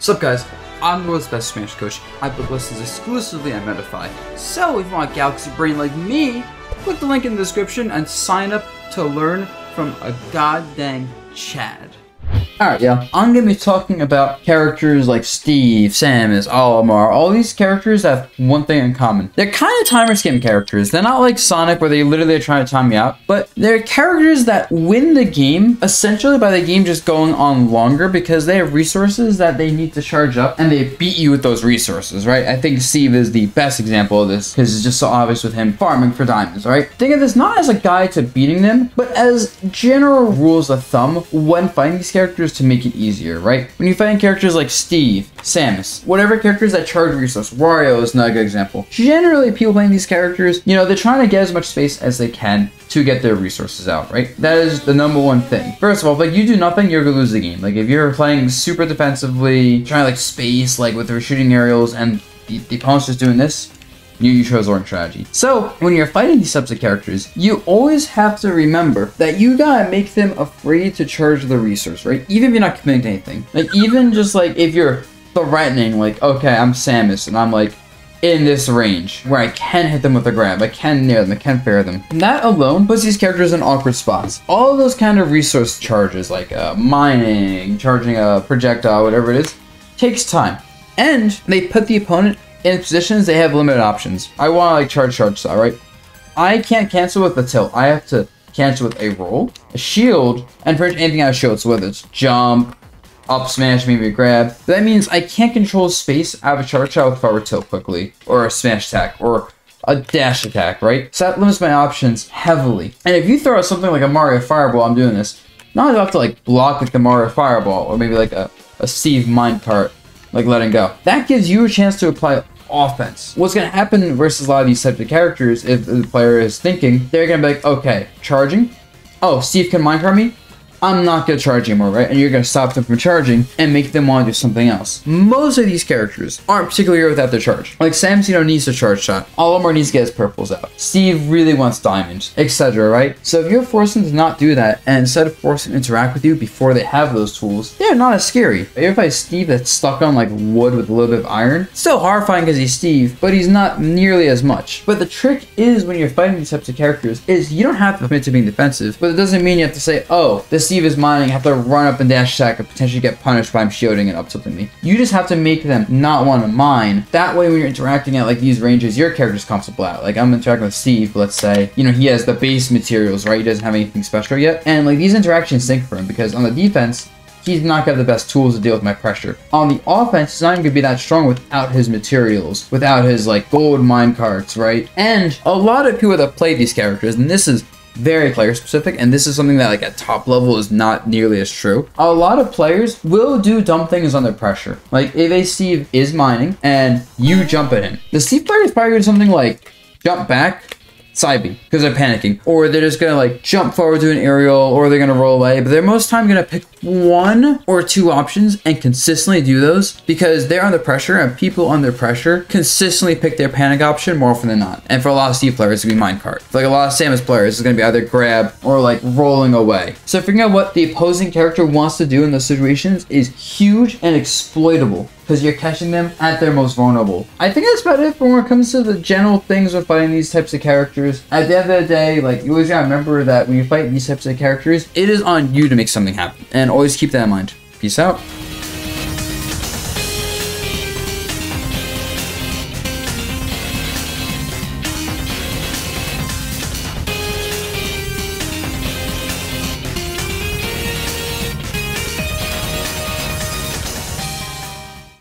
What's up guys, I'm the world's best Smash coach. I book lessons exclusively on Medify. So if you want a galaxy brain like me, click the link in the description and sign up to learn from a goddamn Chad. Alright, yeah, I'm gonna be talking about characters like Steve, Samus, Olimar. All these characters have one thing in common. They're kind of Timerscam characters. They're not like Sonic where they literally are trying to time you out, but they're characters that win the game essentially by the game just going on longer because they have resources that they need to charge up and they beat you with those resources, right? I think Steve is the best example of this because it's just so obvious with him farming for diamonds, right? Think of this not as a guide to beating them, but as general rules of thumb when fighting these characters to make it easier, right? When you're fighting characters like Steve, Samus, whatever characters that charge resources, Wario is not a good example. Generally, people playing these characters, you know, they're trying to get as much space as they can to get their resources out, right? That is the #1 thing. First of all, if like you do nothing, you're gonna lose the game. Like if you're playing super defensively, trying to like space, like with their shooting aerials, and the opponent's just doing this, you chose the wrong strategy. So when you're fighting these types of characters, you always have to remember that you gotta make them afraid to charge the resource, right? Even if you're not committing to anything. Like even just like if you're threatening, like, okay, I'm Samus and I'm like in this range where I can hit them with a grab, I can nail them, I can fair them. And that alone puts these characters in awkward spots. All of those kind of resource charges, like mining, charging a projectile, whatever it is, takes time. And they put the opponent in positions they have limited options. I want to like charge style, right? I can't cancel with the tilt. I have to cancel with a roll, a shield, and pretty much anything out of shield. So whether it's jump, up smash, maybe a grab. That means I can't control space out of a charge shot with forward tilt quickly, or a smash attack, or a dash attack, right? So that limits my options heavily. And if you throw out something like a Mario Fireball, I'm doing this, not only do I have to like block with the Mario Fireball, or maybe like a Steve minecart, like letting go. That gives you a chance to apply offense. What's going to happen versus a lot of these types of characters, if the player is thinking, they're going to be like, okay, charging? Oh, Steve can minecart me? I'm not going to charge anymore, right? And you're going to stop them from charging and make them want to do something else. Most of these characters aren't particularly good without their charge. Like Samus, you know, needs to charge shot. Olimar needs to get his purples out. Steve really wants diamonds, etc., right? So if you're forcing them to not do that, and instead of forcing them to interact with you before they have those tools, they're not as scary. If you fight Steve that's stuck on like wood with a little bit of iron, still horrifying because he's Steve, but he's not nearly as much. But the trick is when you're fighting these types of characters is you don't have to commit to being defensive, but it doesn't mean you have to say, oh, this Steve is mining, have to run up and dash attack and potentially get punished by him shielding and up tilting me. You just have to make them not want to mine. That way when you're interacting at like these ranges, your character's comfortable at. Like I'm interacting with Steve, let's say, you know, he has the base materials, right? He doesn't have anything special yet. And like these interactions sink for him because on the defense, he's not got the best tools to deal with my pressure. On the offense, he's not even gonna be that strong without his materials, without his like gold mine carts, right? And a lot of people that play these characters, and this is very player specific, and this is something that like at top level is not nearly as true. A lot of players will do dumb things under pressure. Like if a Steve is mining and you jump at him, the Steve player is probably doing something like jump back, side B, because they're panicking, or they're just gonna like jump forward to an aerial, or they're gonna roll away, but they're most time gonna pick 1 or 2 options and consistently do those because they're under pressure, and people under pressure consistently pick their panic option more often than not. And for a lot of Steve players, it's gonna be minecart. For like a lot of Samus players, it's gonna be either grab or like rolling away. So figuring out what the opposing character wants to do in those situations is huge and exploitable, because you're catching them at their most vulnerable. I think that's about it for when it comes to the general things with fighting these types of characters. At the end of the day, like you always gotta remember that when you fight these types of characters, it is on you to make something happen. And always keep that in mind. Peace out.